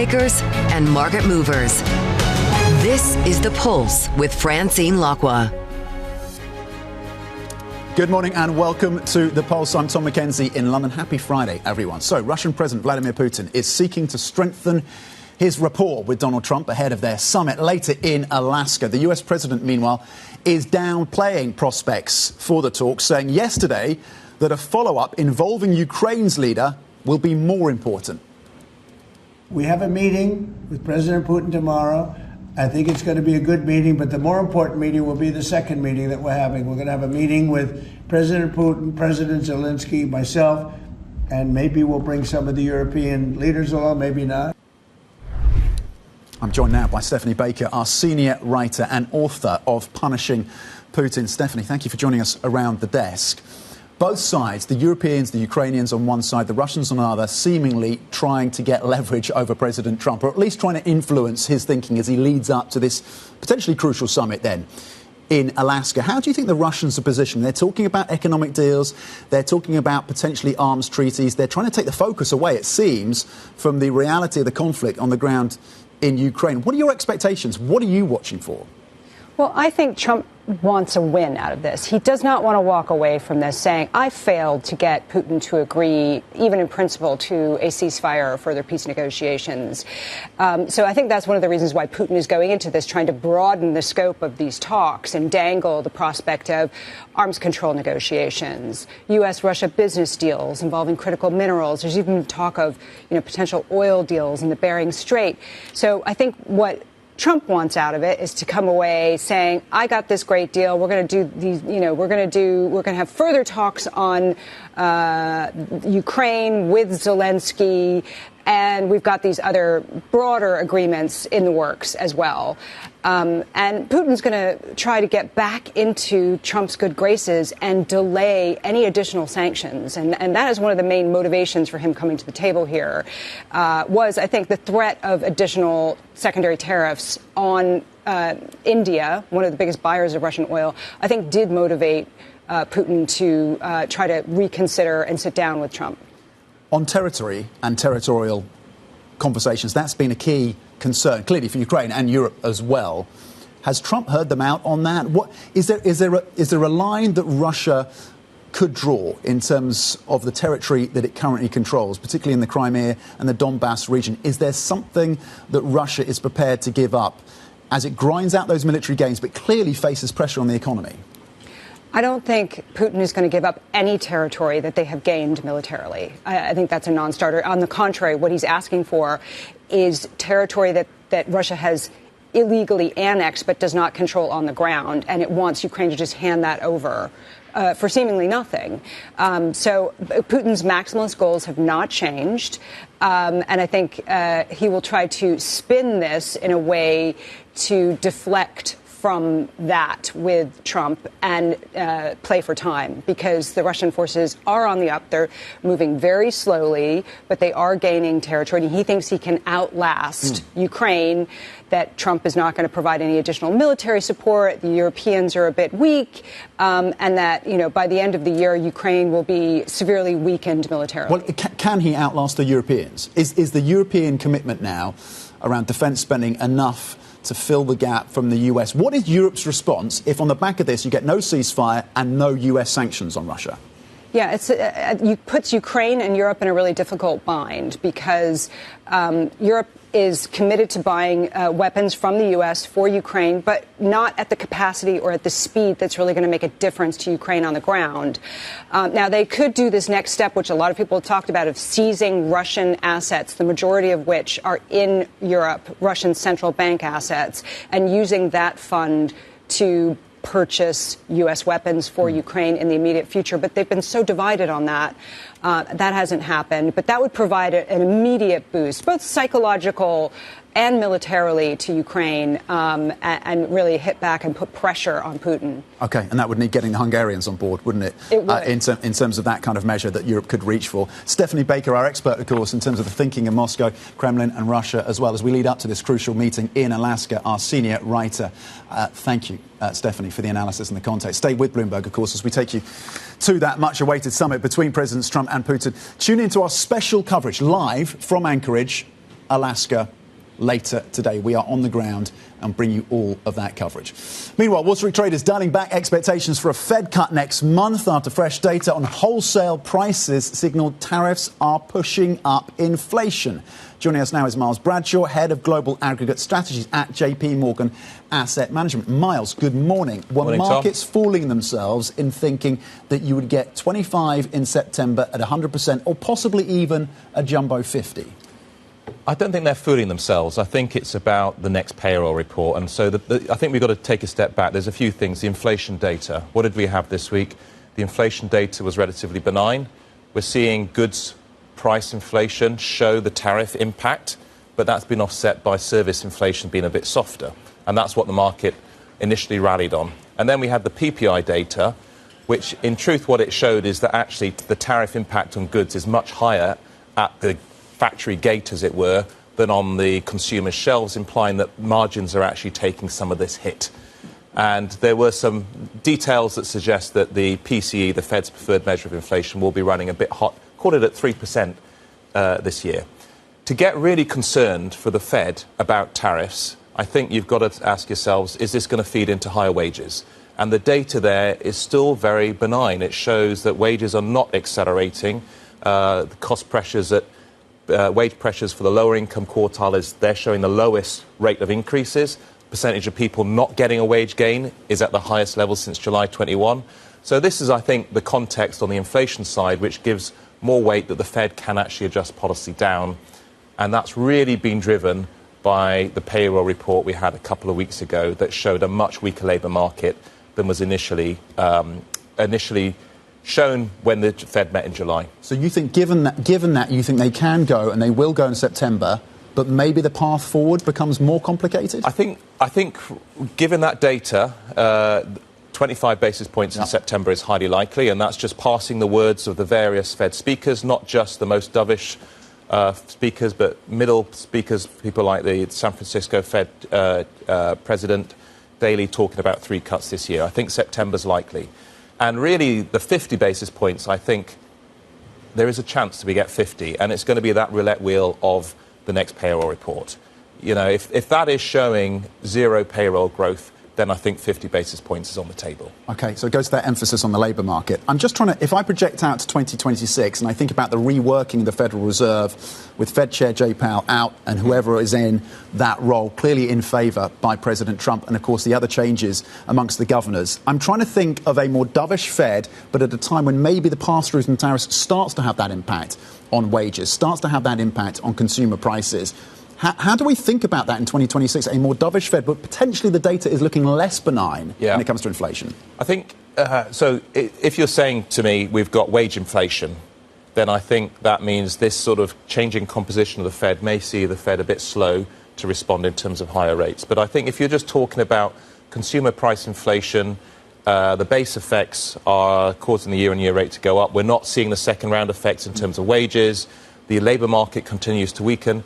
chipmakers, and market movers. This is The Pulse with Francine Lacqua. Good morning and welcome to The Pulse. I'm Tom McKenzie in London. Happy Friday, everyone. So, Russian President Vladimir Putin is seeking to strengthen his rapport with Donald Trump ahead of their summit later in Alaska. The US president, meanwhile, is downplaying prospects for the talks, saying yesterday that a follow-up involving Ukraine's leader will be more important. We have a meeting with President Putin tomorrow. I think it's going to be a good meeting, but the more important meeting will be the second meeting that we're having. We're going to have a meeting with President Putin, President Zelensky, myself, and maybe we'll bring some of the European leaders along, maybe not. I'm joined now by Stephanie Baker, our senior writer and author of Punishing Putin. Stephanie, thank you for joining us around the desk. Both sides, the Europeans, the Ukrainians on one side, the Russians on the other, seemingly trying to get leverage over President Trump, or at least trying to influence his thinking as he leads up to this potentially crucial summit then in Alaska. How do you think the Russians are positioned? They're talking about economic deals. They're talking about potentially arms treaties. They're trying to take the focus away, it seems, from the reality of the conflict on the ground in Ukraine. What are your expectations? What are you watching for? Well, I think Trump wants a win out of this. He does not want to walk away from this saying, I failed to get Putin to agree, even in principle, to a ceasefire or further peace negotiations. So I think that's one of the reasons why Putin is going into this, trying to broaden the scope of these talks and dangle the prospect of arms control negotiations, U.S.-Russia business deals involving critical minerals. There's even talk of, potential oil deals in the Bering Strait. So I think what Trump wants out of it is to come away saying, I got this great deal. We're going to do these, we're going to have further talks on Ukraine with Zelensky. And we've got these other broader agreements in the works as well. And Putin's going to try to get back into Trump's good graces and delay any additional sanctions. And that is one of the main motivations for him coming to the table here, was, I think, the threat of additional secondary tariffs on India, one of the biggest buyers of Russian oil, I think did motivate Putin to try to reconsider and sit down with Trump. On territory and territorial conversations, that's been a key concern, clearly for Ukraine and Europe as well. Has Trump heard them out on that? What is there a line that Russia could draw in terms of the territory that it currently controls, particularly in the Crimea and the Donbass region? Is there something that Russia is prepared to give up as it grinds out those military gains, but clearly faces pressure on the economy? I don't think Putin is going to give up any territory that they have gained militarily. I think that's a non-starter. On the contrary, what he's asking for is territory that Russia has illegally annexed but does not control on the ground, and it wants Ukraine to just hand that over for seemingly nothing. So Putin's maximalist goals have not changed, and I think he will try to spin this in a way to deflect from that with Trump and play for time, because the Russian forces are on the up. They're moving very slowly, but they are gaining territory. And he thinks he can outlast Ukraine, that Trump is not going to provide any additional military support. The Europeans are a bit weak, and that, by the end of the year, Ukraine will be severely weakened militarily. Well, can he outlast the Europeans? Is the European commitment now around defence spending enough to fill the gap from the US? What is Europe's response if on the back of this you get no ceasefire and no US sanctions on Russia? Yeah, it puts Ukraine and Europe in a really difficult bind, because Europe is committed to buying weapons from the U.S. for Ukraine, but not at the capacity or at the speed that's really going to make a difference to Ukraine on the ground. Now, they could do this next step, which a lot of people have talked about, of seizing Russian assets, the majority of which are in Europe, Russian central bank assets, and using that fund to purchase U.S. weapons for Ukraine in the immediate future. But they've been so divided on that. That hasn't happened. But that would provide an immediate boost, both psychological and militarily, to Ukraine, and really hit back and put pressure on Putin. OK, and that would need getting the Hungarians on board, wouldn't it? It would. In terms of that kind of measure that Europe could reach for. Stephanie Baker, our expert, of course, in terms of the thinking in Moscow, Kremlin and Russia, as well as we lead up to this crucial meeting in Alaska, our senior writer. Thank you, Stephanie, for the analysis and the context. Stay with Bloomberg, of course, as we take you to that much-awaited summit between Presidents Trump and Putin. Tune into our special coverage live from Anchorage Alaska later today. We are on the ground and bring you all of that coverage. Meanwhile, Wall Street traders dialing back expectations for a Fed cut next month after fresh data on wholesale prices signalled tariffs are pushing up inflation. Joining us now is Myles Bradshaw, head of global aggregate strategies at JP Morgan Asset Management. Myles, good morning. Were markets fooling themselves in thinking that you would get 25 in September at 100% or possibly even a jumbo 50? I don't think they're fooling themselves. I think it's about the next payroll report. And so I think we've got to take a step back. There's a few things. The inflation data. What did we have this week? The inflation data was relatively benign. We're seeing goods price inflation show the tariff impact, but that's been offset by service inflation being a bit softer. And that's what the market initially rallied on. And then we had the PPI data, which in truth what it showed is that actually the tariff impact on goods is much higher at the factory gate, as it were, than on the consumer shelves, implying that margins are actually taking some of this hit. And there were some details that suggest that the PCE, the Fed's preferred measure of inflation, will be running a bit hot, call it at 3% this year. To get really concerned for the Fed about tariffs, I think you've got to ask yourselves, is this going to feed into higher wages? And the data there is still very benign. It shows that wages are not accelerating. The cost pressures at wage pressures for the lower income quartile they're showing the lowest rate of increases. Percentage of people not getting a wage gain is at the highest level since July 21. So this is, I think, the context on the inflation side, which gives more weight that the Fed can actually adjust policy down. And that's really been driven by the payroll report we had a couple of weeks ago that showed a much weaker labour market than was initially shown when the Fed met in July. So you think, given that, you think they can go and they will go in September, but maybe the path forward becomes more complicated? I think given that data, 25 basis points in September is highly likely, and that's just passing the words of the various Fed speakers, not just the most dovish speakers, but middle speakers, people like the San Francisco Fed President Daly talking about 3 cuts this year. I think September's likely. And really, the 50 basis points, I think there is a chance to get 50, and it's going to be that roulette wheel of the next payroll report. You know, if that is showing zero payroll growth, then I think 50 basis points is on the table. OK, so it goes to that emphasis on the labour market. I'm just trying to, if I project out to 2026 and I think about the reworking of the Federal Reserve with Fed Chair Jay Powell out and whoever is in that role, clearly in favour by President Trump, and of course the other changes amongst the governors, I'm trying to think of a more dovish Fed, but at a time when maybe the pass-throughs and tariffs starts to have that impact on wages, starts to have that impact on consumer prices. How do we think about that in 2026? A more dovish Fed, but potentially the data is looking less benign when it comes to inflation. I think, so if you're saying to me we've got wage inflation, then I think that means this sort of changing composition of the Fed may see the Fed a bit slow to respond in terms of higher rates. But I think if you're just talking about consumer price inflation, the base effects are causing the year-on-year rate to go up. We're not seeing the second-round effects in terms of wages. The labour market continues to weaken.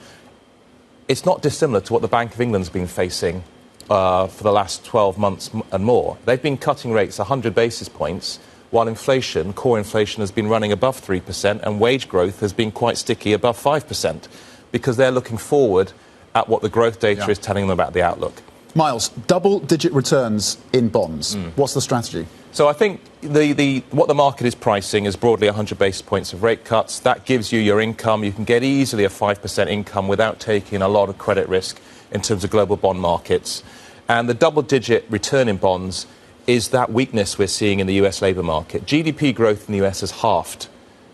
It's not dissimilar to what the Bank of England's been facing for the last 12 months and more. They've been cutting rates 100 basis points, while inflation, core inflation, has been running above 3%, and wage growth has been quite sticky above 5%, because they're looking forward at what the growth data is telling them about the outlook. Myles, double-digit returns in bonds. What's the strategy? So I think what the market is pricing is broadly 100 basis points of rate cuts. That gives you your income. You can get easily a 5% income without taking a lot of credit risk in terms of global bond markets. And the double-digit return in bonds is that weakness we're seeing in the US labour market. GDP growth in the US has halved.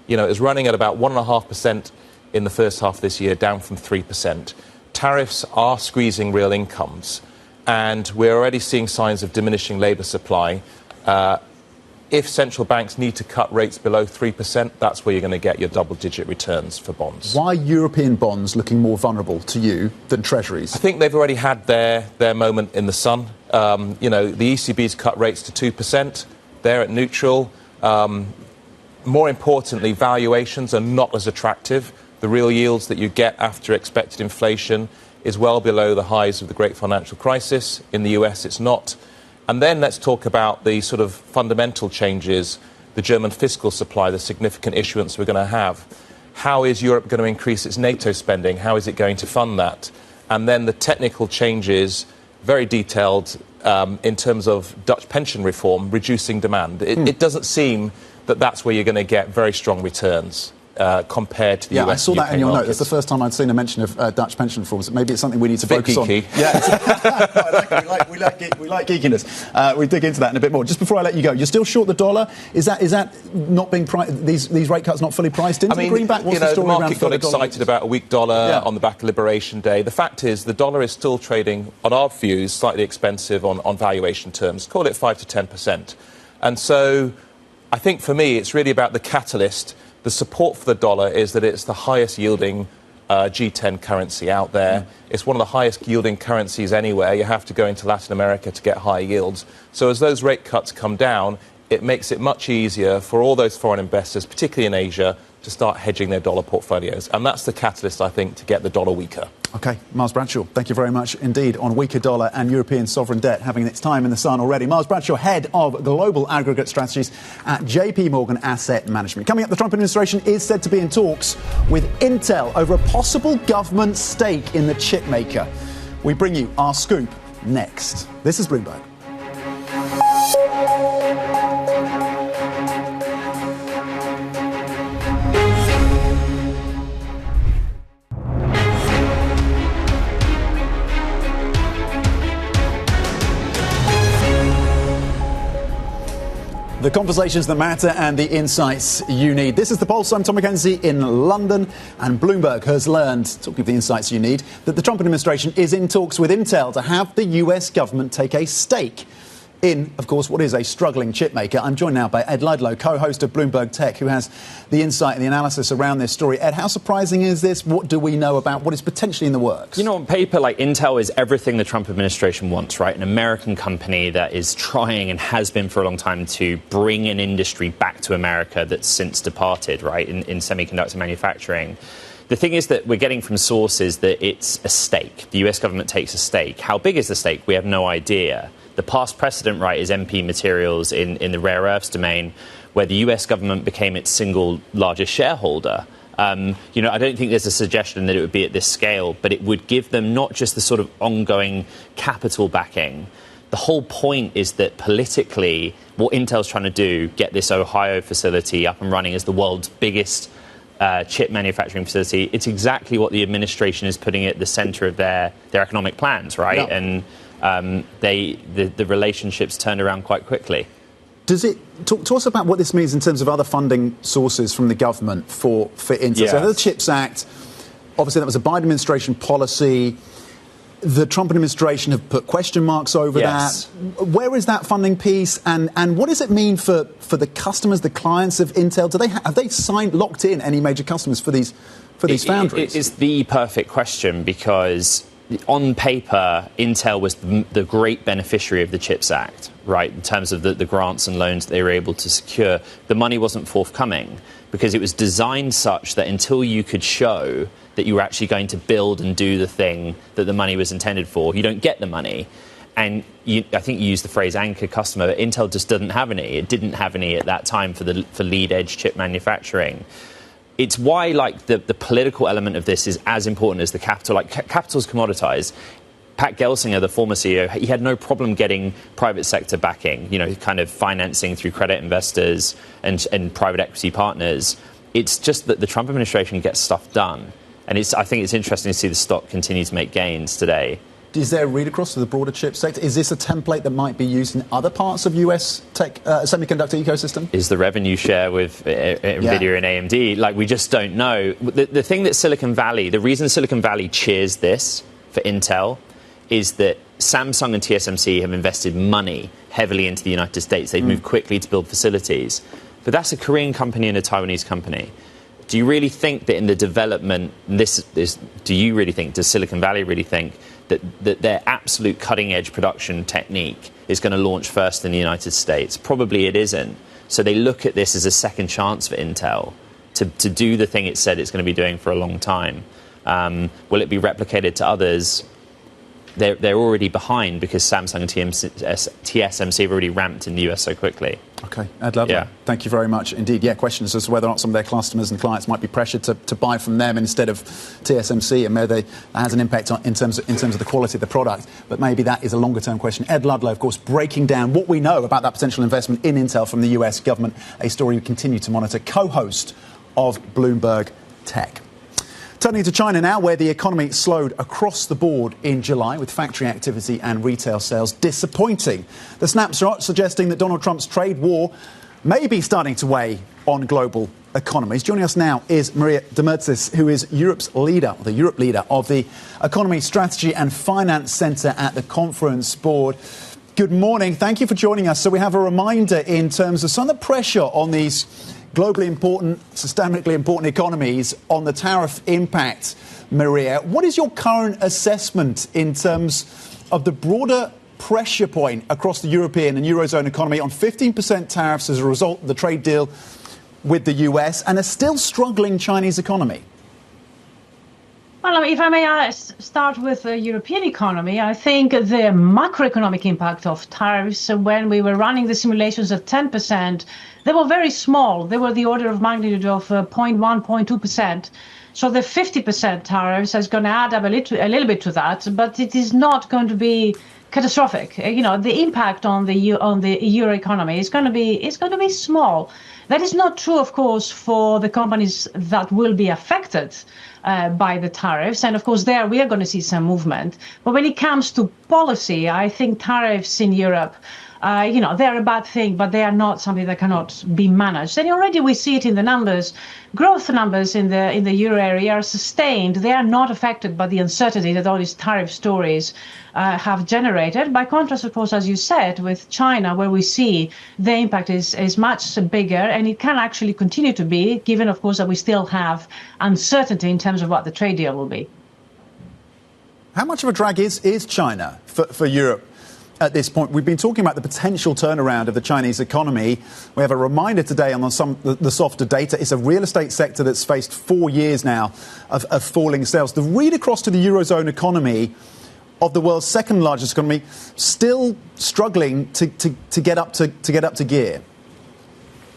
You know, it's running at about 1.5% in the first half of this year, down from 3%. Tariffs are squeezing real incomes, and we're already seeing signs of diminishing labour supply. If central banks need to cut rates below 3%, that's where you're going to get your double-digit returns for bonds. Why are European bonds looking more vulnerable to you than treasuries? I think they've already had their moment in the sun. You know, the ECB's cut rates to 2%. They're at neutral. More importantly, valuations are not as attractive. The real yields that you get after expected inflation is well below the highs of the great financial crisis. In the US, it's not. And then let's talk about the sort of fundamental changes, the German fiscal supply, the significant issuance we're going to have. how is Europe going to increase its NATO spending? How is it going to fund that? And then the technical changes, very detailed, in terms of Dutch pension reform, reducing demand. It doesn't seem that that's where you're going to get very strong returns compared to the US. Yeah, I saw that in your markets. note. That's the first time I'd seen a mention of Dutch pension reforms. Maybe it's something we need to focus on. Geeky. Yeah, we like geekiness. We dig into that in a bit more. Just before I let you go, you're still short the dollar. Is that not being these rate cuts not fully priced into the greenback? What's the story the around market got excited about a weak dollar on the back of Liberation Day. The fact is, the dollar is still trading, on our views, slightly expensive on valuation terms. Call it 5 to 10%. And so, I think for me, it's really about the catalyst. The support for the dollar is that it's the highest yielding G10 currency out there. It's one of the highest yielding currencies anywhere. You have to go into Latin America to get high yields. So as those rate cuts come down, it makes it much easier for all those foreign investors, particularly in Asia, to start hedging their dollar portfolios. And that's the catalyst, I think, to get the dollar weaker. OK, Myles Bradshaw, thank you very much indeed on weaker dollar and European sovereign debt having its time in the sun already. Myles Bradshaw, head of global aggregate strategies at JP Morgan Asset Management. Coming up, the Trump administration is said to be in talks with Intel over a possible government stake in the chipmaker. We bring you our scoop next. This is Bloomberg. The conversations that matter and the insights you need. This is The Pulse. I'm Tom McKenzie in London. And Bloomberg has learned, talking of the insights you need, that the Trump administration is in talks with Intel to have the US government take a stake in, of course, what is a struggling chipmaker. I'm joined now by Ed Ludlow, co-host of Bloomberg Tech, who has the insight and the analysis around this story. Ed, how surprising is this? What do we know about what is potentially in the works? You know, on paper, Intel is everything the Trump administration wants, right? An American company that is trying and has been for a long time to bring an industry back to America that's since departed, right, in semiconductor manufacturing. The thing is that we're getting from sources that it's a stake. The US government takes a stake. How big is the stake? We have no idea. The past precedent, right, is MP Materials in the rare earths domain, where the US government became its single largest shareholder. I don't think there's a suggestion that it would be at this scale, but it would give them not just the sort of ongoing capital backing. The whole point is that politically, what Intel's trying to do, get this Ohio facility up and running as the world's biggest chip manufacturing facility. It's exactly what the administration is putting at the center of their economic plans, right? Yeah. And the relationships turned around quite quickly. Does it talk to us about what this means in terms of other funding sources from the government for Intel? Yes. So the CHIPS Act, obviously that was a Biden administration policy. The Trump administration have put question marks over that. Where is that funding piece, and what does it mean for the customers, the clients of Intel? Have they locked in any major customers for these foundries? It is the perfect question because on paper, Intel was the great beneficiary of the CHIPS Act, right, in terms of the grants and loans that they were able to secure. The money wasn't forthcoming because it was designed such that until you could show that you were actually going to build and do the thing that the money was intended for, you don't get the money. And I think you used the phrase anchor customer, but Intel just doesn't have any. It didn't have any at that time for lead-edge chip manufacturing. It's why, the political element of this is as important as the capital. Capital's commoditized. Pat Gelsinger, the former CEO, he had no problem getting private sector backing, kind of financing through credit investors and private equity partners. It's just that the Trump administration gets stuff done. And I think it's interesting to see the stock continue to make gains today. Is there a read across to the broader chip sector? Is this a template that might be used in other parts of US tech semiconductor ecosystem? Is the revenue share with NVIDIA and AMD? We just don't know. The thing that the reason Silicon Valley cheers this for Intel is that Samsung and TSMC have invested money heavily into the United States. They've moved quickly to build facilities. But that's a Korean company and a Taiwanese company. Do you really think that in the development, does Silicon Valley really think that their absolute cutting-edge production technique is going to launch first in the United States? Probably it isn't. So they look at this as a second chance for Intel to do the thing it said it's going to be doing for a long time. Will it be replicated to others? they're already behind because Samsung and TSMC have already ramped in the US so quickly. Okay, Ed Ludlow, Yeah. Thank you very much indeed. Yeah, questions as to whether or not some of their customers and clients might be pressured to buy from them instead of TSMC, and whether that has an impact in terms of the quality of the product. But maybe that is a longer-term question. Ed Ludlow, of course, breaking down what we know about that potential investment in Intel from the US government, a story we continue to monitor, co-host of Bloomberg Tech. Turning to China now, where the economy slowed across the board in July, with factory activity and retail sales disappointing. The snapshot suggesting that Donald Trump's trade war may be starting to weigh on global economies. Joining us now is Maria Demertzis, who is the Europe leader of the Economy, Strategy and Finance Centre at the Conference Board. Good morning. Thank you for joining us. So we have a reminder in terms of some of the pressure on these globally important, systemically important economies on the tariff impact. Maria, what is your current assessment in terms of the broader pressure point across the European and Eurozone economy on 15% tariffs as a result of the trade deal with the US and a still struggling Chinese economy? Well, if I may start with the European economy, I think the macroeconomic impact of tariffs, when we were running the simulations at 10%, they were very small. They were the order of magnitude of 0.1, 0.2%. So the 50% tariffs is going to add up a little bit to that, but it is not going to be catastrophic. You know, the impact on the euro economy is going to be small. That is not true, of course, for the companies that will be affected by the tariffs. And of course, there we are going to see some movement. But when it comes to policy, I think tariffs in Europe, they're a bad thing, but they are not something that cannot be managed. And already we see it in the numbers. Growth numbers in the euro area are sustained. They are not affected by the uncertainty that all these tariff stories have generated. By contrast, of course, as you said, with China, where we see the impact is much bigger, and it can actually continue to be, given, of course, that we still have uncertainty in terms of what the trade deal will be. How much of a drag is China for Europe? At this point, we've been talking about the potential turnaround of the Chinese economy. We have a reminder today on the softer data. It's a real estate sector that's faced 4 years now of falling sales. The read across to the Eurozone economy of the world's second largest economy still struggling to get up to gear.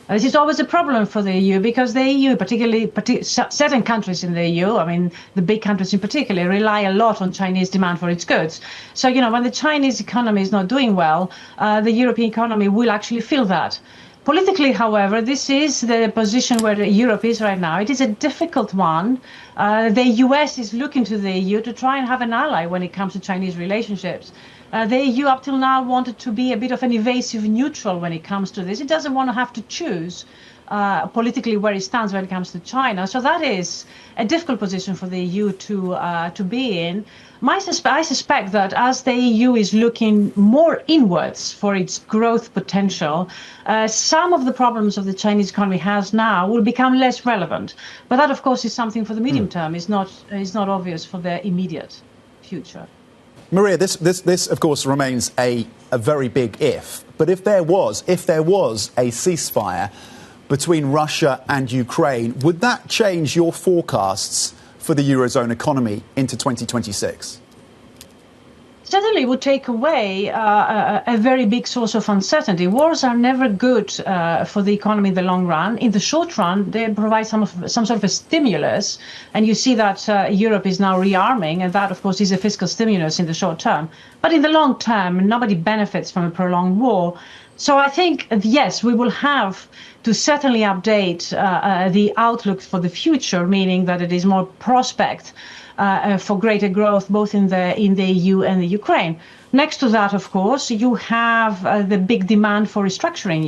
This is always a problem for the EU because the EU, particularly certain countries in the EU, I mean, the big countries in particular, rely a lot on Chinese demand for its goods. So, when the Chinese economy is not doing well, the European economy will actually feel that. Politically, however, this is the position where Europe is right now. It is a difficult one. The US is looking to the EU to try and have an ally when it comes to Chinese relationships. The EU up till now wanted to be a bit of an evasive neutral when it comes to this. It doesn't want to have to choose politically where it stands when it comes to China. So that is a difficult position for the EU to be in. I suspect that as the EU is looking more inwards for its growth potential, some of the problems of the Chinese economy has now will become less relevant. But that, of course, is something for the medium term. Is not obvious for the immediate future. Maria, this of course remains a very big if. But if there was a ceasefire between Russia and Ukraine, would that change your forecasts for the Eurozone economy into 2026? Certainly would take away a very big source of uncertainty. Wars are never good for the economy in the long run. In the short run, they provide some sort of a stimulus, and you see that Europe is now rearming, and that, of course, is a fiscal stimulus in the short term. But in the long term, nobody benefits from a prolonged war. So I think, yes, we will have to certainly update the outlook for the future, meaning that it is more prospect for greater growth, both in the EU and the Ukraine. Next to that, of course, you have the big demand for restructuring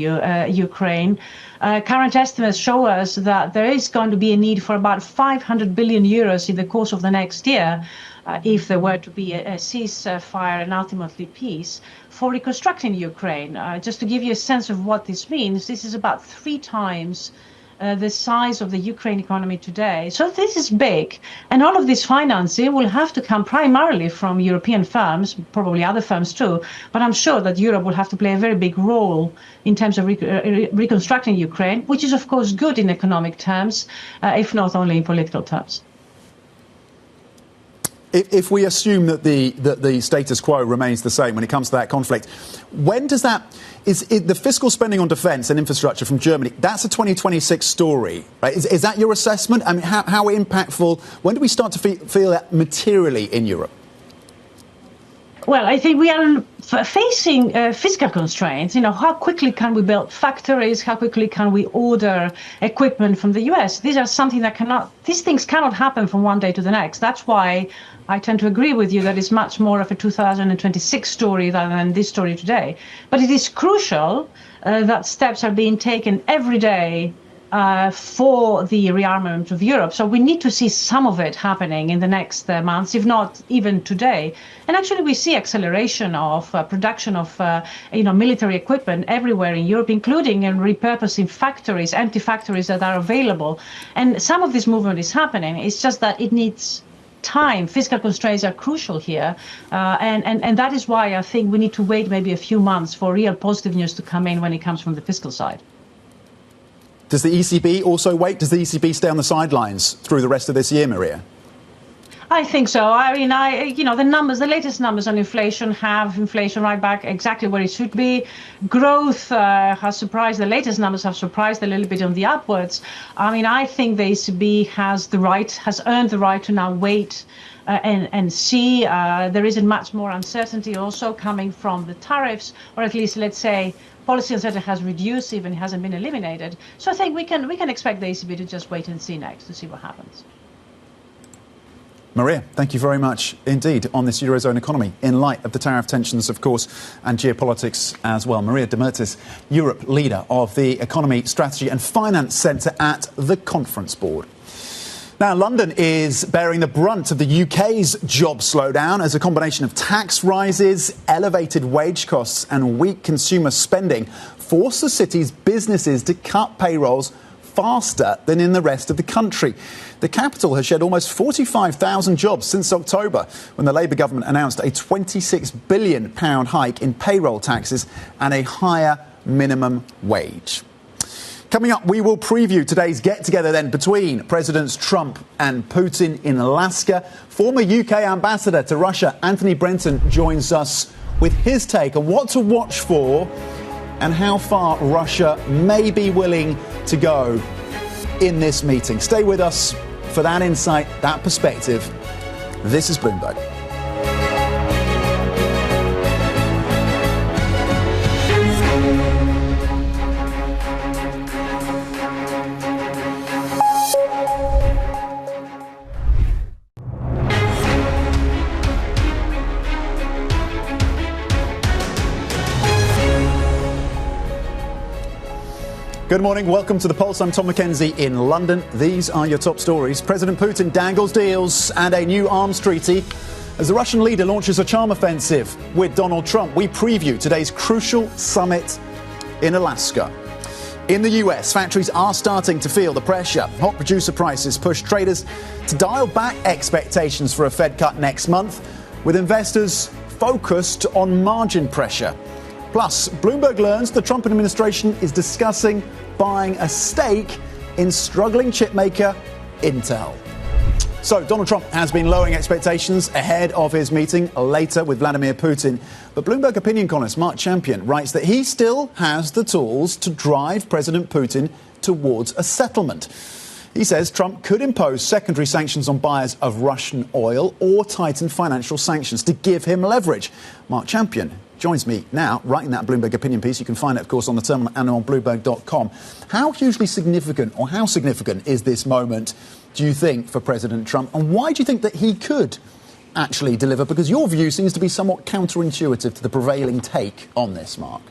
Ukraine. Current estimates show us that there is going to be a need for about 500 billion euros in the course of the next year, if there were to be a ceasefire and ultimately peace, for reconstructing Ukraine. Just to give you a sense of what this means, this is about 3 times the size of the Ukraine economy today. So this is big. And all of this financing will have to come primarily from European firms, probably other firms too. But I'm sure that Europe will have to play a very big role in terms of reconstructing Ukraine, which is, of course, good in economic terms, if not only in political terms. if we assume that the status quo remains the same when it comes to that conflict, when does that... the fiscal spending on defence and infrastructure from Germany, that's a 2026 story, right? Is that your assessment? I mean, how impactful... When do we start to feel that materially in Europe? Well, I think we are facing fiscal constraints. How quickly can we build factories? How quickly can we order equipment from the US? These things cannot happen from one day to the next. That's why I tend to agree with you that it's much more of a 2026 story rather than this story today. But it is crucial that steps are being taken every day for the rearmament of Europe. So we need to see some of it happening in the next months, if not even today. And actually, we see acceleration of production of military equipment everywhere in Europe, including in repurposing factories, empty factories that are available. And some of this movement is happening. It's just that it needs time. Fiscal constraints are crucial here. And that is why I think we need to wait maybe a few months for real positive news to come in when it comes from the fiscal side. Does the ECB also wait? Does the ECB stay on the sidelines through the rest of this year, Maria? I think so. I mean, the latest numbers on inflation have inflation right back exactly where it should be. Growth has surprised. The latest numbers have surprised a little bit on the upwards. I mean, I think the ECB has earned the right to now wait and see. There isn't much more uncertainty also coming from the tariffs, or at least, let's say, policy uncertainty has reduced, even hasn't been eliminated. So I think we can expect the ECB to just wait and see next to see what happens. Maria, thank you very much indeed on this Eurozone economy in light of the tariff tensions, of course, and geopolitics as well. Maria Demertzis, Europe leader of the Economy, Strategy and Finance Centre at the Conference Board. Now, London is bearing the brunt of the UK's job slowdown as a combination of tax rises, elevated wage costs and weak consumer spending force the city's businesses to cut payrolls faster than in the rest of the country. The capital has shed almost 45,000 jobs since October, when the Labour government announced a £26 billion hike in payroll taxes and a higher minimum wage. Coming up, we will preview today's get-together then between Presidents Trump and Putin in Alaska. Former UK ambassador to Russia, Anthony Brenton, joins us with his take on what to watch for and how far Russia may be willing to go in this meeting. Stay with us for that insight, that perspective. This is Bloomberg. Good morning. Welcome to the Pulse. I'm Tom McKenzie in London. These are your top stories. President Putin dangles deals and a new arms treaty as the Russian leader launches a charm offensive with Donald Trump. We preview today's crucial summit in Alaska. In the US, factories are starting to feel the pressure. Hot producer prices push traders to dial back expectations for a Fed cut next month, with investors focused on margin pressure. Plus, Bloomberg learns the Trump administration is discussing buying a stake in struggling chipmaker Intel. So Donald Trump has been lowering expectations ahead of his meeting later with Vladimir Putin. But Bloomberg opinion columnist Mark Champion writes that he still has the tools to drive President Putin towards a settlement. He says Trump could impose secondary sanctions on buyers of Russian oil or tighten financial sanctions to give him leverage. Mark Champion joins me now, writing that Bloomberg opinion piece. You can find it, of course, on the terminal and on Bloomberg.com. How hugely significant, or how significant is this moment, do you think, for President Trump? And why do you think that he could actually deliver? Because your view seems to be somewhat counterintuitive to the prevailing take on this, Mark.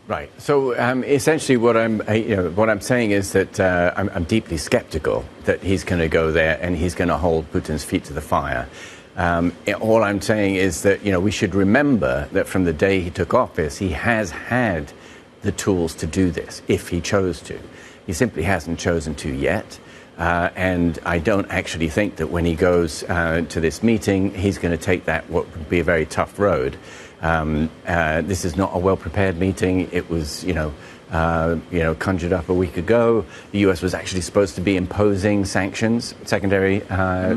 Right. So essentially what I'm saying is that I'm deeply skeptical that he's going to go there and he's going to hold Putin's feet to the fire. All I'm saying is that, we should remember that from the day he took office, he has had the tools to do this if he chose to. He simply hasn't chosen to yet. And I don't actually think that when he goes to this meeting, he's going to take that what would be a very tough road. This is not a well-prepared meeting. It was, conjured up a week ago. The US was actually supposed to be imposing sanctions, secondary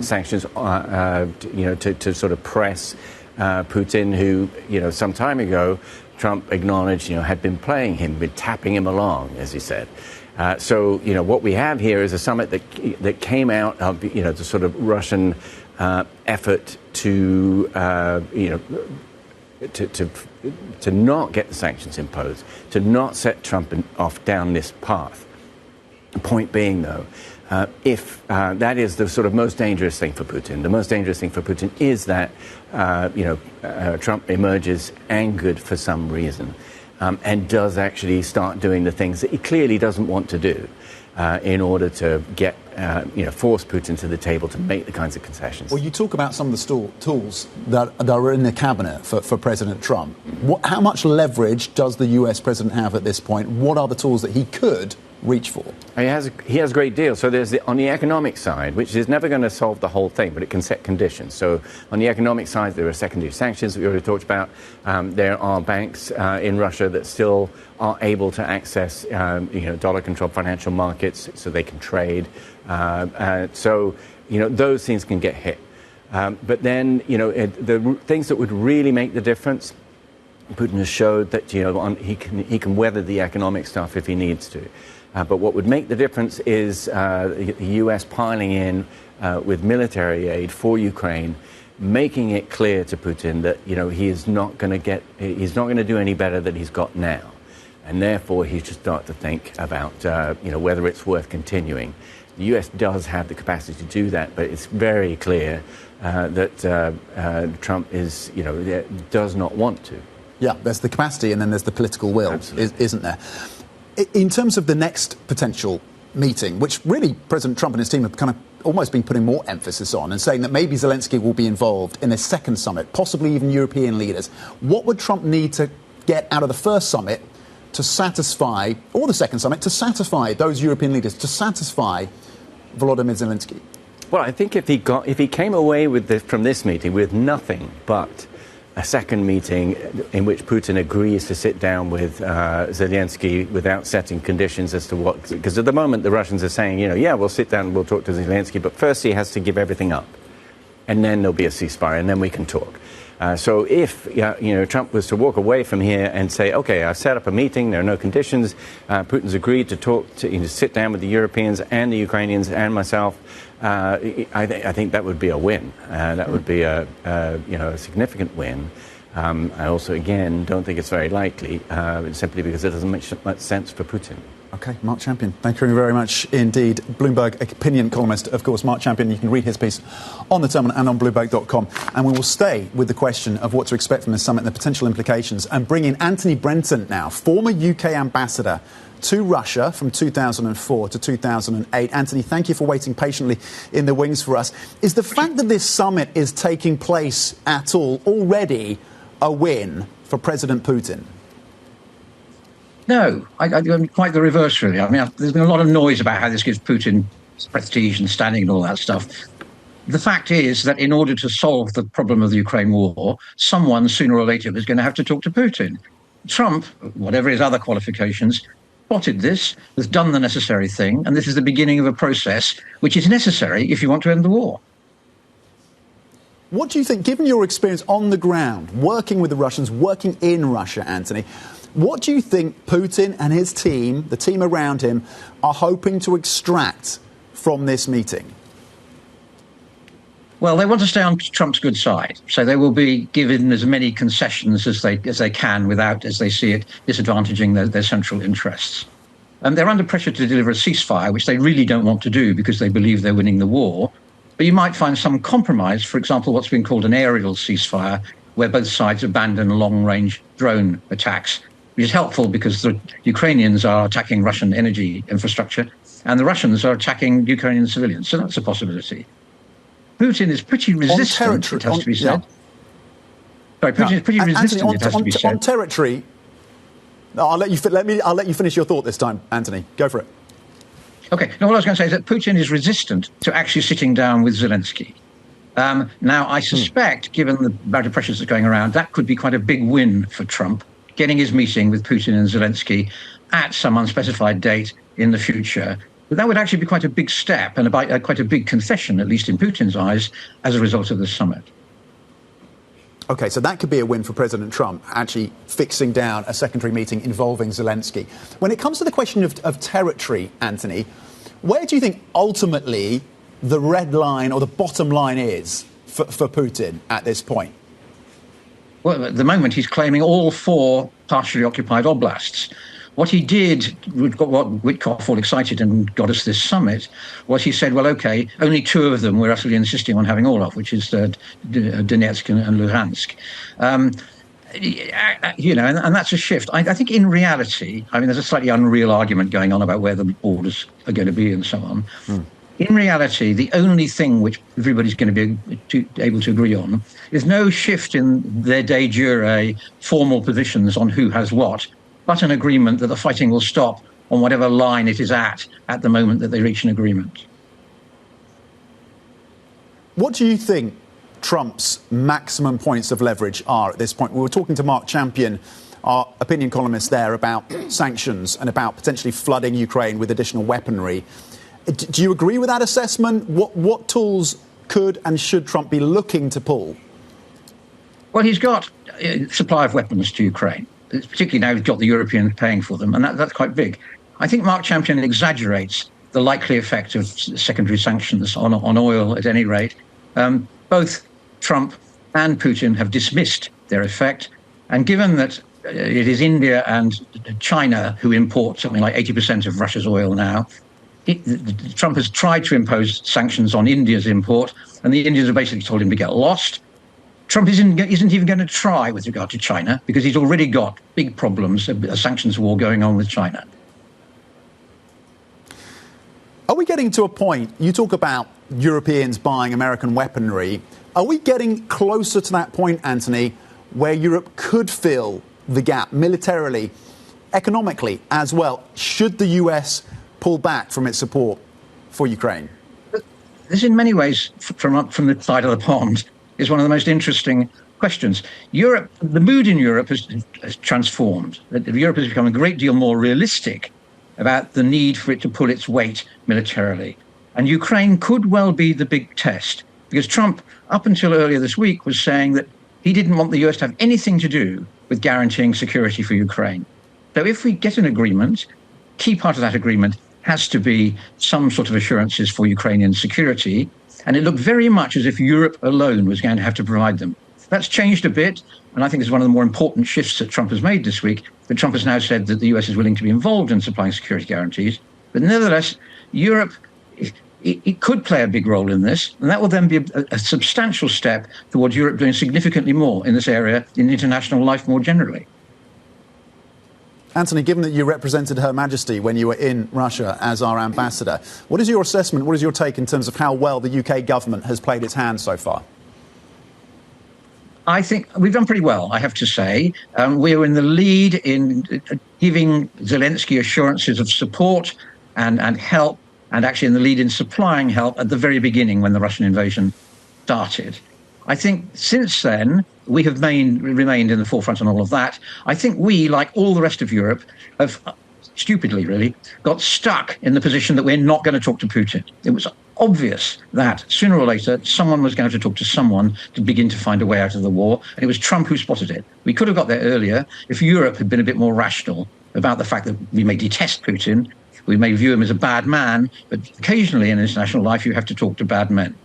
sanctions, to sort of press Putin, who, some time ago, Trump acknowledged, had been playing him, been tapping him along, as he said. So, what we have here is a summit that came out of, the sort of Russian effort to not get the sanctions imposed, to not set Trump off down this path. The point being, though, if that is the sort of most dangerous thing for Putin, the most dangerous thing for Putin is that, Trump emerges angered for some reason and does actually start doing the things that he clearly doesn't want to do in order to get, force Putin to the table to make the kinds of concessions. Well, you talk about some of the tools that are in the cabinet for President Trump. How much leverage does the US president have at this point? What are the tools that he could reach for? He has a great deal. So there's on the economic side, which is never going to solve the whole thing, but it can set conditions. So on the economic side, there are secondary sanctions that we already talked about. There are banks in Russia that still are able to access, dollar-controlled financial markets so they can trade. So those things can get hit. But then, the things that would really make the difference, Putin has showed that, he can weather the economic stuff if he needs to. But what would make the difference is the U.S. piling in with military aid for Ukraine, making it clear to Putin that he's not going to do any better than he's got now, and therefore he should start to think about whether it's worth continuing. The U.S. does have the capacity to do that, but it's very clear that Trump does not want to. Yeah, there's the capacity, and then there's the political will, isn't there? In terms of the next potential meeting, which really President Trump and his team have kind of almost been putting more emphasis on and saying that maybe Zelensky will be involved in a second summit, possibly even European leaders, what would Trump need to get out of the first summit to satisfy, or the second summit, to satisfy those European leaders, to satisfy Volodymyr Zelensky? Well, I think if he came away from this meeting with nothing but a second meeting in which Putin agrees to sit down with Zelensky without setting conditions as to what... Because at the moment, the Russians are saying, we'll sit down and we'll talk to Zelensky, but first he has to give everything up. And then there'll be a ceasefire, and then we can talk. So if, Trump was to walk away from here and say, OK, I set up a meeting, there are no conditions, Putin's agreed to talk, to sit down with the Europeans and the Ukrainians and myself, I think that would be a win. That would be a significant win. I also, again, don't think it's very likely, simply because it doesn't make much sense for Putin. OK, Mark Champion, thank you very much indeed. Bloomberg opinion columnist, of course, Mark Champion. You can read his piece on the Terminal and on Bloomberg.com. And we will stay with the question of what to expect from this summit and the potential implications, and bring in Anthony Brenton now, former UK ambassador to Russia from 2004 to 2008. Anthony, thank you for waiting patiently in the wings for us. Is the fact that this summit is taking place at all already a win for President Putin? No, quite the reverse, really. I mean, there's been a lot of noise about how this gives Putin prestige and standing and all that stuff. The fact is that in order to solve the problem of the Ukraine war, someone sooner or later is going to have to talk to Putin. Trump, whatever his other qualifications, spotted this, has done the necessary thing, and this is the beginning of a process which is necessary if you want to end the war. What do you think, given your experience on the ground, working with the Russians, working in Russia, Anthony, what do you think Putin and his team, the team around him, are hoping to extract from this meeting? Well, they want to stay on Trump's good side, so they will be given as many concessions as they can without, as they see it, disadvantaging their central interests. And they're under pressure to deliver a ceasefire, which they really don't want to do because they believe they're winning the war. But you might find some compromise, for example, what's been called an aerial ceasefire, where both sides abandon long-range drone attacks, which is helpful because the Ukrainians are attacking Russian energy infrastructure and the Russians are attacking Ukrainian civilians. So that's a possibility. Putin is pretty resistant, it has to be said. Sorry, Putin is pretty resistant, Anthony, it has to be said. On territory, I'll let you finish your thought this time, Anthony. Go for it. OK, no, what I was going to say is that Putin is resistant to actually sitting down with Zelensky. Now, I suspect, given the amount of pressures that are going around, that could be quite a big win for Trump, getting his meeting with Putin and Zelensky at some unspecified date in the future. But that would actually be quite a big step and quite a big concession, at least in Putin's eyes, as a result of the summit. OK, so that could be a win for President Trump, actually fixing down a secondary meeting involving Zelensky. When it comes to the question of territory, Anthony, where do you think ultimately the red line or the bottom line is for Putin at this point? Well, at the moment, he's claiming all 4 partially occupied oblasts. What he did, what Witkoff all excited and got us this summit, was he said, well, OK, only 2 of them we're utterly insisting on having all of, which is Donetsk and Luhansk. And that's a shift. I think in reality, I mean, there's a slightly unreal argument going on about where the borders are going to be and so on. In reality, the only thing which everybody's going to be able to agree on is no shift in their de jure formal positions on who has what, but an agreement that the fighting will stop on whatever line it is at the moment that they reach an agreement. What do you think Trump's maximum points of leverage are at this point? We were talking to Mark Champion, our opinion columnist there, about sanctions and about potentially flooding Ukraine with additional weaponry. Do you agree with that assessment? What tools could and should Trump be looking to pull? Well, he's got a supply of weapons to Ukraine. Particularly now he's got the Europeans paying for them, and that's quite big. I think Mark Champion exaggerates the likely effect of secondary sanctions on oil at any rate. Both Trump and Putin have dismissed their effect, and given that it is India and China who import something like 80% of Russia's oil now, Trump has tried to impose sanctions on India's import, and the Indians have basically told him to get lost. Trump isn't even going to try with regard to China because he's already got big problems, a sanctions war going on with China. Are we getting to a point, you talk about Europeans buying American weaponry, are we getting closer to that point, Anthony, where Europe could fill the gap militarily, economically as well, should the US pull back from its support for Ukraine? This, in many ways, from the side of the pond, is one of the most interesting questions. Europe, the mood in Europe has transformed. Europe has become a great deal more realistic about the need for it to pull its weight militarily. And Ukraine could well be the big test, because Trump, up until earlier this week, was saying that he didn't want the US to have anything to do with guaranteeing security for Ukraine. So if we get an agreement, key part of that agreement has to be some sort of assurances for Ukrainian security. And it looked very much as if Europe alone was going to have to provide them. That's changed a bit, and I think it's one of the more important shifts that Trump has made this week, that Trump has now said that the US is willing to be involved in supplying security guarantees. But nevertheless, Europe, it could play a big role in this, and that will then be a substantial step towards Europe doing significantly more in this area, in international life more generally. Anthony, given that you represented Her Majesty when you were in Russia as our ambassador, what is your assessment, what is your take in terms of how well the UK government has played its hand so far? I think we've done pretty well, I have to say. We are in the lead in giving Zelensky assurances of support and help, and actually in the lead in supplying help at the very beginning when the Russian invasion started. I think since then, we have remained in the forefront on all of that. I think we, like all the rest of Europe, have stupidly really got stuck in the position that we're not going to talk to Putin. It was obvious that sooner or later someone was going to talk to someone to begin to find a way out of the war, and it was Trump who spotted it. We could have got there earlier if Europe had been a bit more rational about the fact that we may detest Putin, we may view him as a bad man, but occasionally in international life you have to talk to bad men.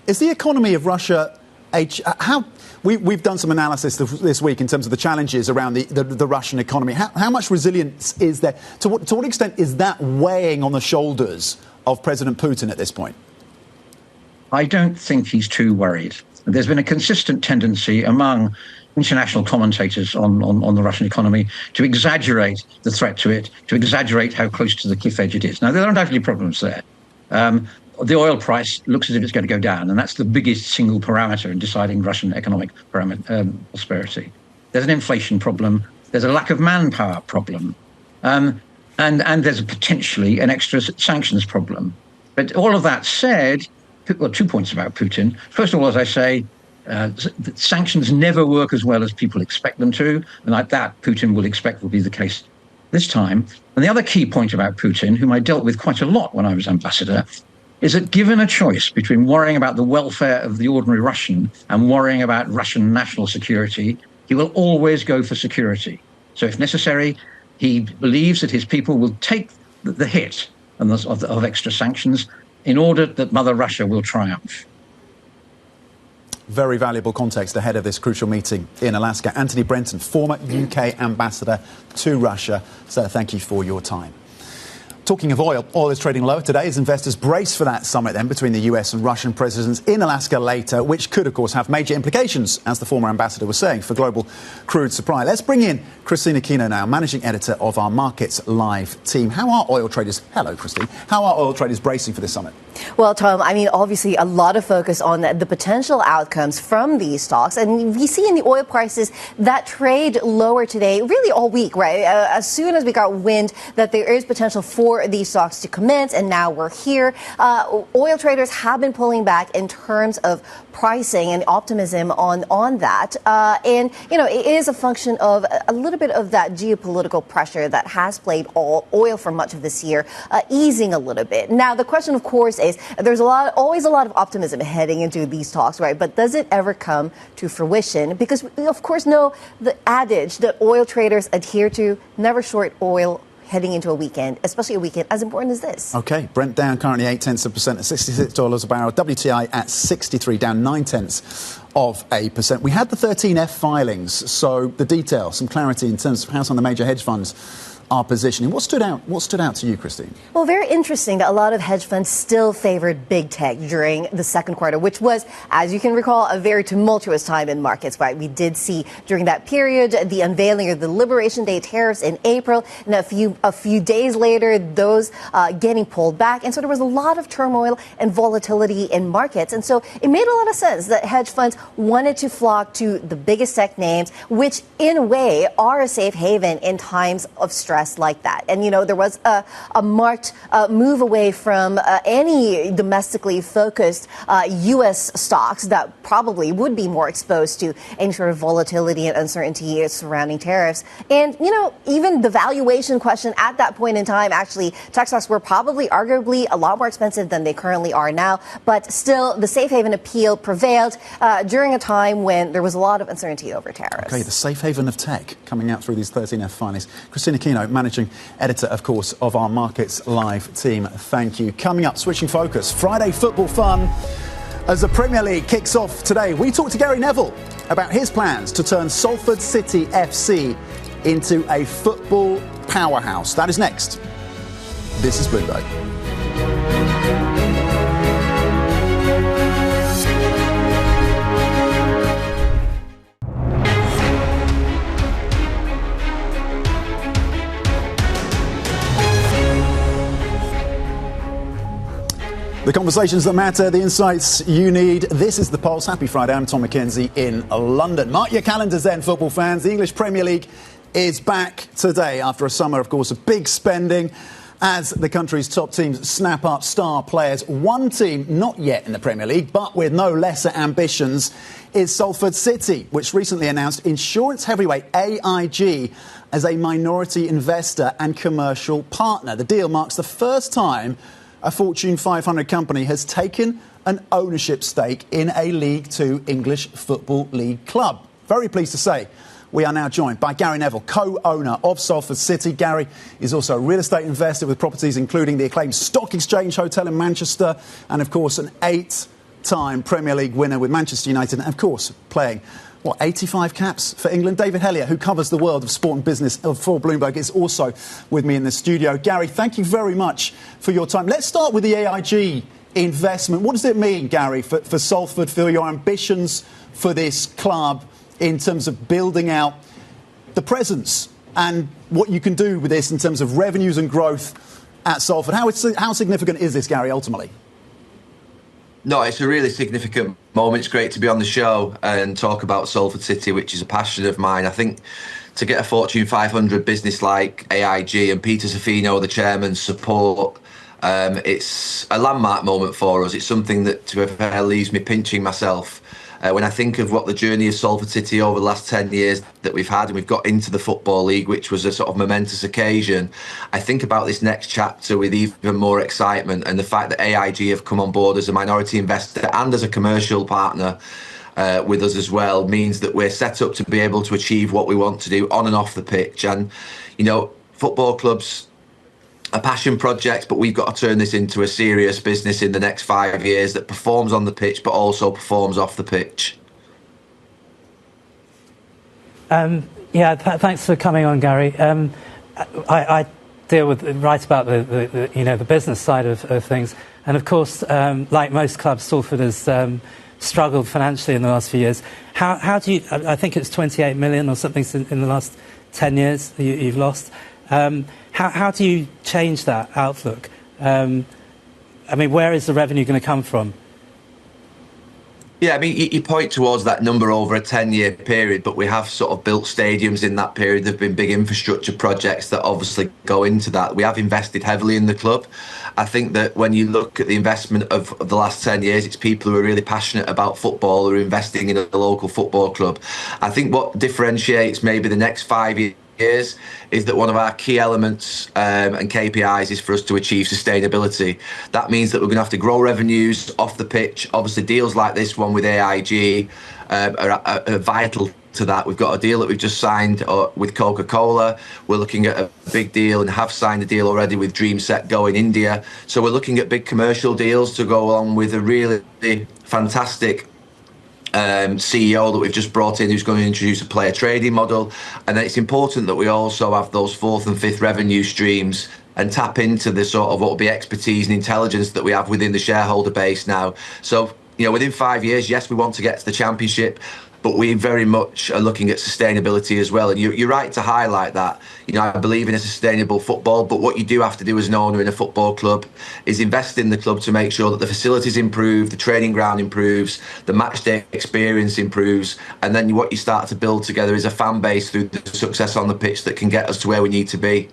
Is the economy of Russia we've done some analysis this week in terms of the challenges around the Russian economy. How much resilience is there? To what extent is that weighing on the shoulders of President Putin at this point? I don't think he's too worried. There's been a consistent tendency among international commentators on the Russian economy to exaggerate the threat to it, to exaggerate how close to the cliff edge it is. Now, there are undoubtedly problems there. The oil price looks as if it's going to go down, and that's the biggest single parameter in deciding Russian economic prosperity. There's an inflation problem. There's a lack of manpower problem. And there's potentially an extra sanctions problem. But all of that said, well, 2 points about Putin. First of all, as I say, Sanctions never work as well as people expect them to, and like that, Putin will expect will be the case this time. And the other key point about Putin, whom I dealt with quite a lot when I was ambassador, is that given a choice between worrying about the welfare of the ordinary Russian and worrying about Russian national security, he will always go for security. So if necessary, he believes that his people will take the hit of extra sanctions in order that Mother Russia will triumph. Very valuable context ahead of this crucial meeting in Alaska. Anthony Brenton, former UK ambassador to Russia. So thank you for your time. Talking of oil, oil is trading lower today as investors brace for that summit then between the US and Russian presidents in Alaska later, which could, of course, have major implications, as the former ambassador was saying, for global crude supply. Let's bring in Christine Aquino now, managing editor of our Markets Live team. How are oil traders, hello, Christine, how are oil traders bracing for this summit? Well, Tom, I mean, obviously a lot of focus on the potential outcomes from these talks. And we see in the oil prices that trade lower today, really all week, right? As soon as we got wind that there is potential for these talks to commence, and now we're here, oil traders have been pulling back in terms of pricing and optimism on that. And, you know, it is a function of a little bit of that geopolitical pressure that has plagued oil for much of this year, easing a little bit. Now, the question, of course, is there's always a lot of optimism heading into these talks, right? But does it ever come to fruition? Because we, of course, know the adage that oil traders adhere to: never short oil heading into a weekend, especially a weekend as important as this. OK, Brent down currently 0.8% at $66 a barrel. WTI at 63, down 0.9%. We had the 13F filings, so the detail, some clarity in terms of how some of the major hedge funds are positioning. What stood out to you, Christine? Well, very interesting that a lot of hedge funds still favored big tech during the second quarter, which was, as you can recall, a very tumultuous time in markets, right? We did see during that period the unveiling of the Liberation Day tariffs in April, and a few days later, those getting pulled back. And so there was a lot of turmoil and volatility in markets. And so it made a lot of sense that hedge funds wanted to flock to the biggest tech names, which in a way are a safe haven in times of stress like that. And, you know, there was a marked move away from any domestically focused U.S. stocks that probably would be more exposed to any sort of volatility and uncertainty surrounding tariffs. And, you know, even the valuation question at that point in time, actually, tech stocks were probably arguably a lot more expensive than they currently are now. But still, the safe haven appeal prevailed during a time when there was a lot of uncertainty over tariffs. OK, the safe haven of tech coming out through these 13F filings. Christina Aquino, managing editor, of course, of our Markets Live team. Thank you. Coming up, switching focus, Friday football fun as the Premier League kicks off today. We talked to Gary Neville about his plans to turn Salford City FC into a football powerhouse. That is next. This is Bloomberg. The conversations that matter, the insights you need. This is The Pulse. Happy Friday. I'm Tom McKenzie in London. Mark your calendars then, football fans. The English Premier League is back today after a summer, of course, of big spending as the country's top teams snap up star players. One team not yet in the Premier League, but with no lesser ambitions, is Salford City, which recently announced insurance heavyweight AIG as a minority investor and commercial partner. The deal marks the first time a Fortune 500 company has taken an ownership stake in a League Two English Football League club. Very pleased to say we are now joined by Gary Neville, co-owner of Salford City. Gary is also a real estate investor with properties including the acclaimed Stock Exchange Hotel in Manchester and, of course, an 8-time Premier League winner with Manchester United and, of course, playing 85 caps for England. David Hellier, who covers the world of sport and business for Bloomberg, is also with me in the studio. Gary, thank you very much for your time. Let's start with the AIG investment. What does it mean, Gary, for Salford, for your ambitions for this club in terms of building out the presence and what you can do with this in terms of revenues and growth at Salford? How significant is this, Gary, ultimately? No, it's a really significant moment. It's great to be on the show and talk about Salford City, which is a passion of mine. I think to get a Fortune 500 business like AIG and Peter Zaffino, the chairman's support, it's a landmark moment for us. It's something that, to be fair, leaves me pinching myself When I think of what the journey of Salford City over the last 10 years that we've had, and we've got into the Football League, which was a sort of momentous occasion, I think about this next chapter with even more excitement, and the fact that AIG have come on board as a minority investor and as a commercial partner with us as well means that we're set up to be able to achieve what we want to do on and off the pitch. And, you know, football clubs, a passion project, but we've got to turn this into a serious business in the next 5 years that performs on the pitch but also performs off the pitch. Thanks for coming on, Gary. I deal with write about the business side of things, and of course, like most clubs, Salford has struggled financially in the last few years. How do you? I think it's 28 million or something in the last 10 years you've lost. How do you change that outlook? I mean, where is the revenue going to come from? Yeah, I mean, you point towards that number over a 10-year period, but we have sort of built stadiums in that period. There have been big infrastructure projects that obviously go into that. We have invested heavily in the club. I think that when you look at the investment of the last 10 years, it's people who are really passionate about football, who are investing in a local football club. I think what differentiates maybe the next 5 years is that one of our key elements and KPIs is for us to achieve sustainability. That means that we're going to have to grow revenues off the pitch. Obviously, deals like this one with AIG are vital to that. We've got a deal that we've just signed with Coca-Cola. We're looking at a big deal and have signed a deal already with Dream Set Go in India. So we're looking at big commercial deals to go along with a really fantastic CEO that we've just brought in, who's going to introduce a player trading model. And then it's important that we also have those fourth and fifth revenue streams and tap into the sort of what will be expertise and intelligence that we have within the shareholder base now. So, you know, within 5 years, yes, we want to get to the Championship, but we very much are looking at sustainability as well. And you're right to highlight that. You know, I believe in a sustainable football, but what you do have to do as an owner in a football club is invest in the club to make sure that the facilities improve, the training ground improves, the match day experience improves, and then what you start to build together is a fan base through the success on the pitch that can get us to where we need to be.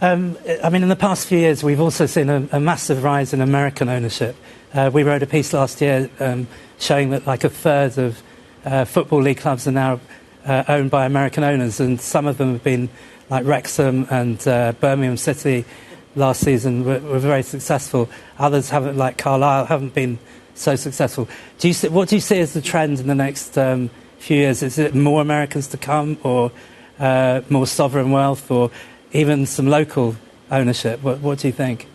I mean, in the past few years, we've also seen a massive rise in American ownership. We wrote a piece last year showing that like a third of Football League clubs are now owned by American owners, and some of them have been like Wrexham and Birmingham City last season were very successful. Others haven't, like Carlisle, haven't been so successful. What do you see as the trend in the next few years? Is it more Americans to come, or more sovereign wealth, or even some local ownership? What do you think?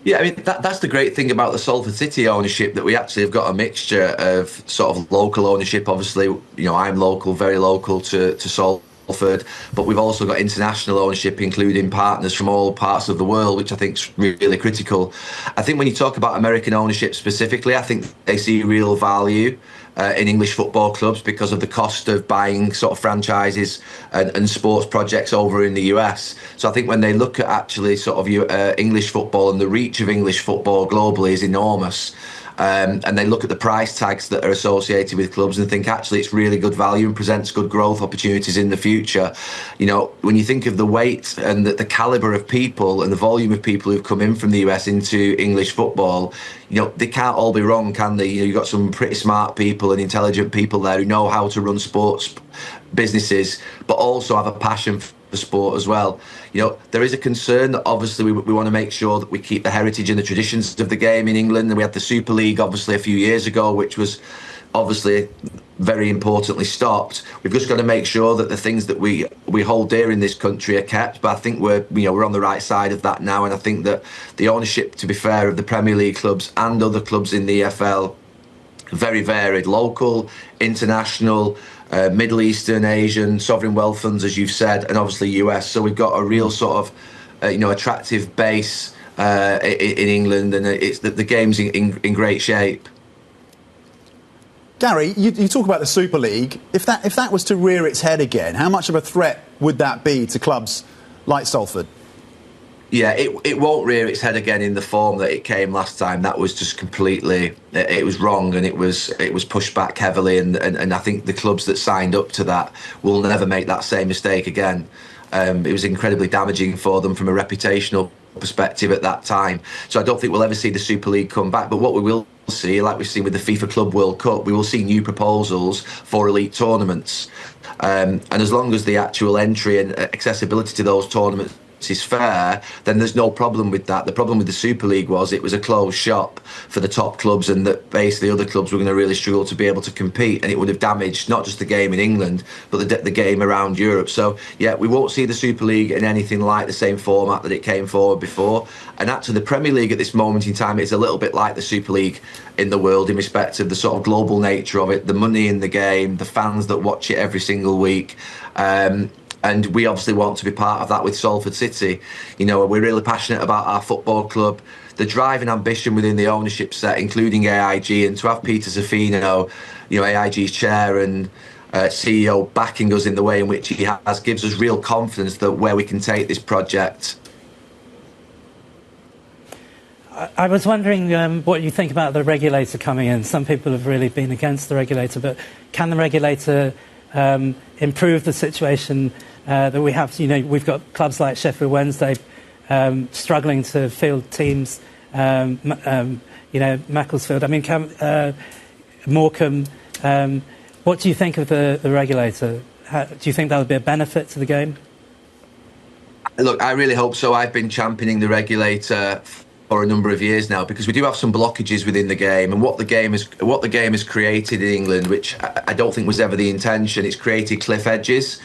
Yeah, I mean, that's the great thing about the Salford City ownership, that we actually have got a mixture of sort of local ownership. Obviously, you know, I'm local, very local to Salford, but we've also got international ownership, including partners from all parts of the world, which I think is really critical. I think when you talk about American ownership specifically, I think they see real value in English football clubs because of the cost of buying sort of franchises and sports projects over in the US. So I think when they look at actually sort of English football, and the reach of English football globally is enormous, and they look at the price tags that are associated with clubs and think actually it's really good value and presents good growth opportunities in the future. You know, when you think of the weight and the calibre of people and the volume of people who've come in from the US into English football, you know, they can't all be wrong, can they? You know, you've got some pretty smart people and intelligent people there who know how to run sports businesses, but also have a passion for sport as well. You know, there is a concern that obviously we want to make sure that we keep the heritage and the traditions of the game in England. And we had the Super League obviously a few years ago, which was obviously very importantly stopped. We've just got to make sure that the things that we hold dear in this country are kept. But I think we're on the right side of that now, and I think that the ownership, to be fair, of the Premier League clubs and other clubs in the EFL, very varied, local, international, Middle Eastern, Asian, sovereign wealth funds, as you've said, and obviously US. So we've got a real sort of attractive base in England, and it's the game's in great shape. Gary, you talk about the Super League. If that was to rear its head again, how much of a threat would that be to clubs like Salford? Yeah, it won't rear its head again in the form that it came last time. That was just completely, it was wrong, and it was pushed back heavily, and I think the clubs that signed up to that will never make that same mistake again. It was incredibly damaging for them from a reputational perspective at that time. So I don't think we'll ever see the Super League come back. But what we will see, like we've seen with the FIFA Club World Cup, we will see new proposals for elite tournaments. And as long as the actual entry and accessibility to those tournaments is fair, then there's no problem with that. The problem with the Super League was it was a closed shop for the top clubs, and that basically other clubs were going to really struggle to be able to compete, and it would have damaged not just the game in England but the game around Europe. So yeah, we won't see the Super League in anything like the same format that it came forward before. And actually the Premier League at this moment in time is a little bit like the Super League in the world in respect of the sort of global nature of it, the money in the game, the fans that watch it every single week. And we obviously want to be part of that with Salford City. You know, we're really passionate about our football club, the drive and ambition within the ownership set, including AIG, and to have Peter Zaffino, you know, AIG's chair and CEO, backing us in the way in which he has, gives us real confidence that where we can take this project. I was wondering what you think about the regulator coming in. Some people have really been against the regulator, but can the regulator improve the situation that we have? You know, we've got clubs like Sheffield Wednesday struggling to field teams. You know, Macclesfield. I mean, Morecambe. What do you think of the regulator? Do you think that would be a benefit to the game? Look, I really hope so. I've been championing the regulator for a number of years now, because we do have some blockages within the game, and what the game has created in England, which I don't think was ever the intention, it's created cliff edges.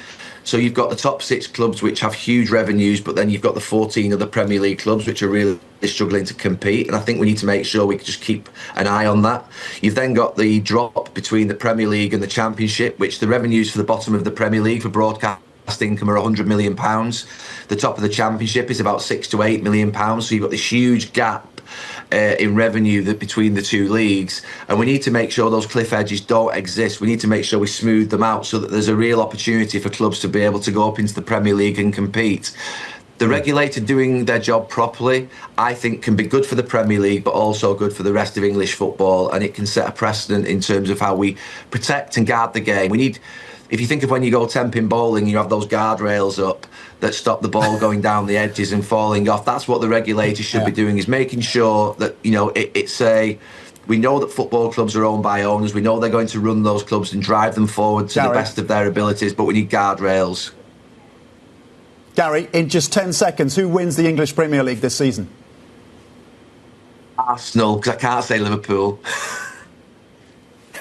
So you've got the top 6 clubs which have huge revenues, but then you've got the 14 other Premier League clubs which are really struggling to compete, and I think we need to make sure we just keep an eye on that. You've then got the drop between the Premier League and the Championship, which the revenues for the bottom of the Premier League for broadcast income are £100 million. The top of the Championship is about £6 to £8 million. So you've got this huge gap in revenue between the two leagues, and we need to make sure those cliff edges don't exist. We need to make sure we smooth them out so that there's a real opportunity for clubs to be able to go up into the Premier League and compete. The regulator doing their job properly, I think, can be good for the Premier League, but also good for the rest of English football, and it can set a precedent in terms of how we protect and guard the game. We need, if you think of when you go 10-pin bowling, you have those guardrails up that stop the ball going down the edges and falling off. That's what the regulator should be doing, is making sure that, you know, we know that football clubs are owned by owners. We know they're going to run those clubs and drive them forward to the best of their abilities, but we need guardrails. Gary, in just 10 seconds, who wins the English Premier League this season? Arsenal, because I can't say Liverpool.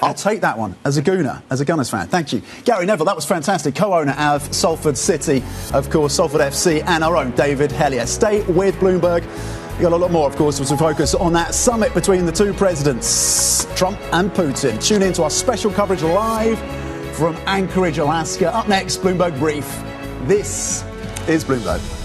I'll take that one as a Gooner, as a Gunners fan. Thank you. Gary Neville, that was fantastic. Co-owner of Salford City, of course, Salford FC, and our own David Hellier. Stay with Bloomberg. We've got a lot more, of course, as we focus on that summit between the two presidents, Trump and Putin. Tune in to our special coverage live from Anchorage, Alaska. Up next, Bloomberg Brief. This is Bloomberg.